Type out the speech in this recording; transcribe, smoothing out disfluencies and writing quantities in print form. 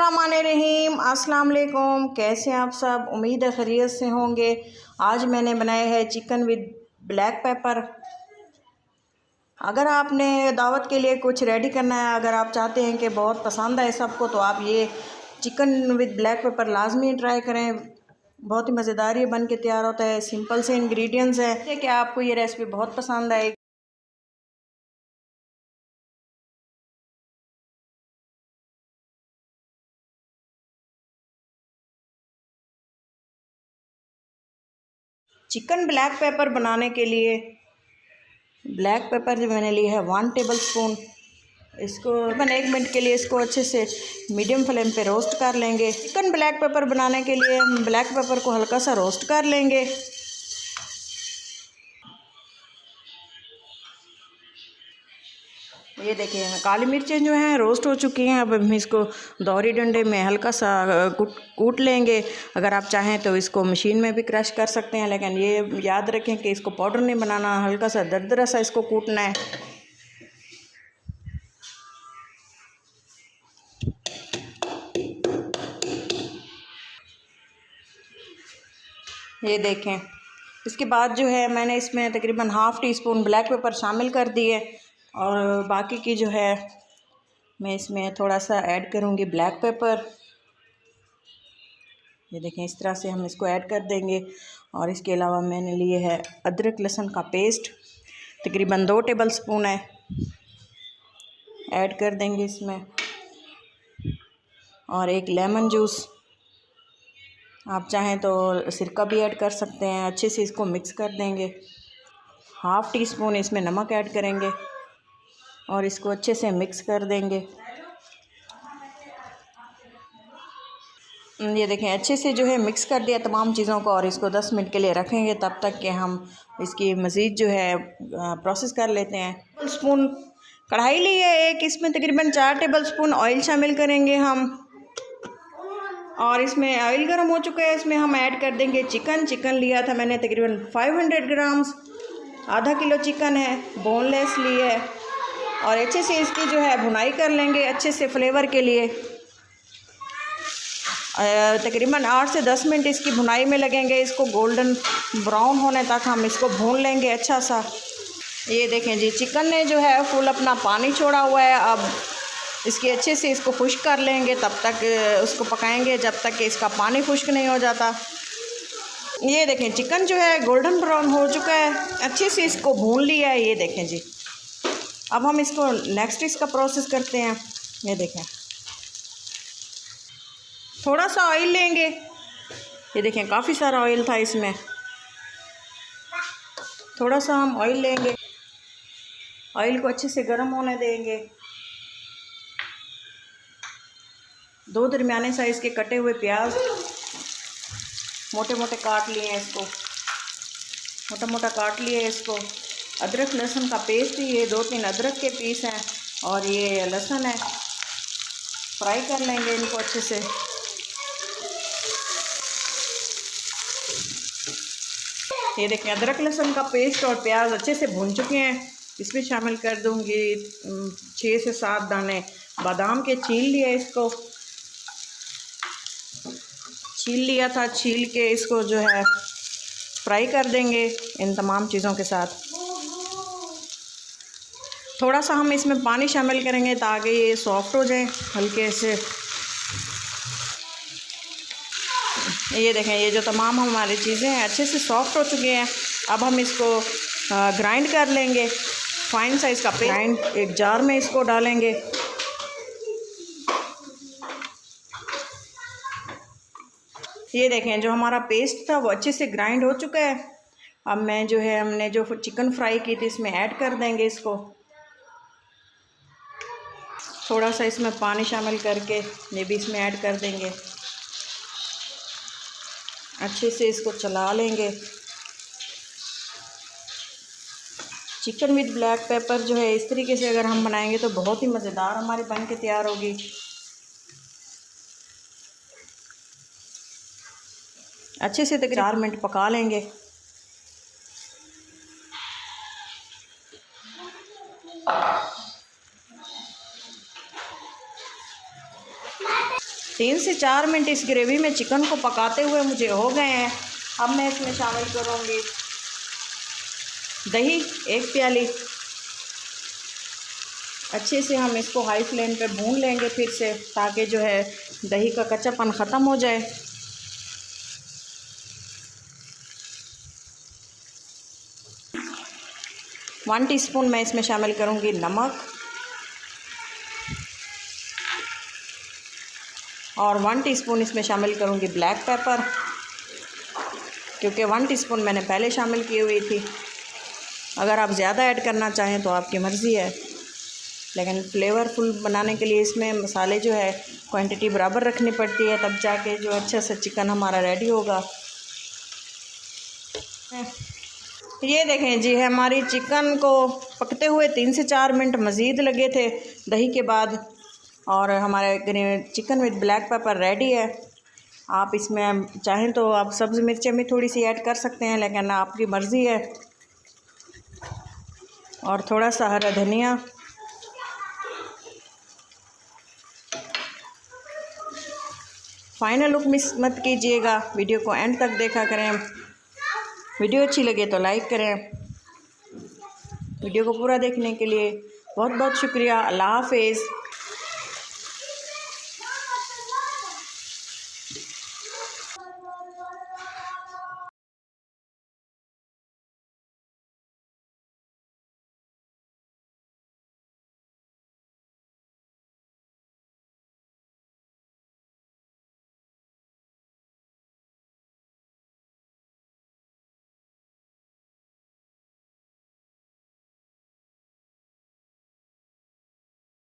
बिस्मिल्लाहिर्रहमानिर्रहीम। अस्सलाम वालेकुम। कैसे हैं आप सब? उम्मीद है खैरियत से होंगे। आज मैंने बनाया है चिकन विद ब्लैक पेपर। अगर आपने दावत के लिए कुछ रेडी करना है, अगर आप चाहते हैं कि बहुत पसंद आए सबको, तो आप ये चिकन विद ब्लैक पेपर लाजमी ट्राई करें। बहुत ही मज़ेदार ये बन के तैयार होता है। सिंपल से इंग्रेडिएंट्स है कि आपको ये रेसिपी बहुत पसंद आएगी। चिकन ब्लैक पेपर बनाने के लिए ब्लैक पेपर जो मैंने लिया है 1 टेबल स्पून। इसको 1 मिनट के लिए इसको अच्छे से मीडियम फ्लेम पे रोस्ट कर लेंगे। चिकन ब्लैक पेपर बनाने के लिए हम ब्लैक पेपर को हल्का सा रोस्ट कर लेंगे। ये देखिए काली मिर्चें जो हैं रोस्ट हो चुकी हैं। अब हम इसको दोहरी डंडे में हल्का सा कूट लेंगे। अगर आप चाहें तो इसको मशीन में भी क्रश कर सकते हैं, लेकिन ये याद रखें कि इसको पाउडर नहीं बनाना, हल्का सा दरदरा सा इसको कूटना है। ये देखें, इसके बाद जो है मैंने इसमें तकरीबन ½ टी स्पून ब्लैक पेपर शामिल कर दिए और बाकी की जो है मैं इसमें थोड़ा सा ऐड करूँगी ब्लैक पेपर। ये देखें इस तरह से हम इसको ऐड कर देंगे। और इसके अलावा मैंने लिए है अदरक लहसुन का पेस्ट, तकरीबन 2 टेबल स्पून है, ऐड कर देंगे इसमें। और एक लेमन जूस, आप चाहें तो सिरका भी ऐड कर सकते हैं। अच्छे से इसको मिक्स कर देंगे। ½ टी स्पून इसमें नमक ऐड करेंगे और इसको अच्छे से मिक्स कर देंगे। ये देखें अच्छे से जो है मिक्स कर दिया तमाम चीज़ों को और इसको 10 मिनट के लिए रखेंगे, तब तक कि हम इसकी मज़ीद जो है प्रोसेस कर लेते हैं। स्पून कढ़ाई ली है एक, इसमें तकरीबन 4 टेबल स्पून ऑयल शामिल करेंगे हम। और इसमें ऑयल गर्म हो चुका है, इसमें हम ऐड कर देंगे चिकन लिया था मैंने तकरीबन 500 ग्राम्स, ½ किलो चिकन है, बोनलेस ली है। और अच्छे से इसकी जो है भुनाई कर लेंगे अच्छे से फ्लेवर के लिए। तकरीबन 8 से 10 मिनट इसकी भुनाई में लगेंगे। इसको गोल्डन ब्राउन होने तक हम इसको भून लेंगे अच्छा सा। ये देखें जी चिकन ने जो है फुल अपना पानी छोड़ा हुआ है। अब इसकी अच्छे से इसको खुश्क कर लेंगे, तब तक उसको पकाएंगे जब तक कि इसका पानी खुश्क नहीं हो जाता। ये देखें चिकन जो है गोल्डन ब्राउन हो चुका है, अच्छे से इसको भून लिया है। ये देखें जी, अब हम इसको नेक्स्ट इसका प्रोसेस करते हैं। ये देखें थोड़ा सा ऑयल लेंगे। ये देखें काफ़ी सारा ऑयल था इसमें, थोड़ा सा हम ऑयल लेंगे। ऑयल को अच्छे से गर्म होने देंगे। 2 दरमियाने साइज़ के कटे हुए प्याज मोटे मोटे काट लिए हैं, इसको मोटा मोटा काट लिए इसको। अदरक लहसुन का पेस्ट, ये 2-3 अदरक के पीस हैं और ये लहसुन है। फ्राई कर लेंगे इनको अच्छे से। ये देखें अदरक लहसुन का पेस्ट और प्याज अच्छे से भून चुके हैं। इसमें शामिल कर दूंगी 6 से 7 दाने बादाम के, छील लिए इसको, छील लिया था। छील के इसको जो है फ्राई कर देंगे इन तमाम चीज़ों के साथ। थोड़ा सा हम इसमें पानी शामिल करेंगे ताकि ये सॉफ्ट हो जाए हल्के से। ये देखें ये जो तमाम हमारी चीज़ें हैं अच्छे से सॉफ्ट हो चुकी हैं। अब हम इसको ग्राइंड कर लेंगे, फाइन साइज़ का ग्राइंड एक जार में इसको डालेंगे। ये देखें जो हमारा पेस्ट था वो अच्छे से ग्राइंड हो चुका है। अब मैं जो है हमने जो चिकन फ्राई की थी इसमें ऐड कर देंगे इसको। थोड़ा सा इसमें पानी शामिल करके ये भी इसमें ऐड कर देंगे। अच्छे से इसको चला लेंगे। चिकन विद ब्लैक पेपर जो है इस तरीके से अगर हम बनाएंगे तो बहुत ही मज़ेदार हमारी बन के तैयार होगी। अच्छे से तकरीबन 4 मिनट पका लेंगे। 3 से 4 मिनट इस ग्रेवी में चिकन को पकाते हुए मुझे हो गए हैं। अब मैं इसमें शामिल करूँगी दही 1 प्याली। अच्छे से हम इसको हाई फ्लेम पे भून लेंगे फिर से, ताकि जो है दही का कच्चापन ख़त्म हो जाए। वन टीस्पून मैं इसमें शामिल करूँगी नमक और 1 टीस्पून इसमें शामिल करूँगी ब्लैक पेपर, क्योंकि 1 टीस्पून मैंने पहले शामिल की हुई थी। अगर आप ज़्यादा ऐड करना चाहें तो आपकी मर्ज़ी है, लेकिन फ्लेवरफुल बनाने के लिए इसमें मसाले जो है क्वांटिटी बराबर रखनी पड़ती है, तब जाके जो अच्छा सा चिकन हमारा रेडी होगा। ये देखें जी, हमारी चिकन को पकते हुए 3 से 4 मिनट मज़ीद लगे थे दही के बाद, और हमारे chicken with black pepper ready है। आप इसमें चाहें तो आप सब्ज़ मिर्चें भी थोड़ी सी ऐड कर सकते हैं, लेकिन आपकी मर्ज़ी है। और थोड़ा सा हरा धनिया। फाइनल लुक मिस मत कीजिएगा, वीडियो को एंड तक देखा करें। वीडियो अच्छी लगे तो लाइक करें। वीडियो को पूरा देखने के लिए बहुत बहुत शुक्रिया। अल्लाह हाफ़िज़।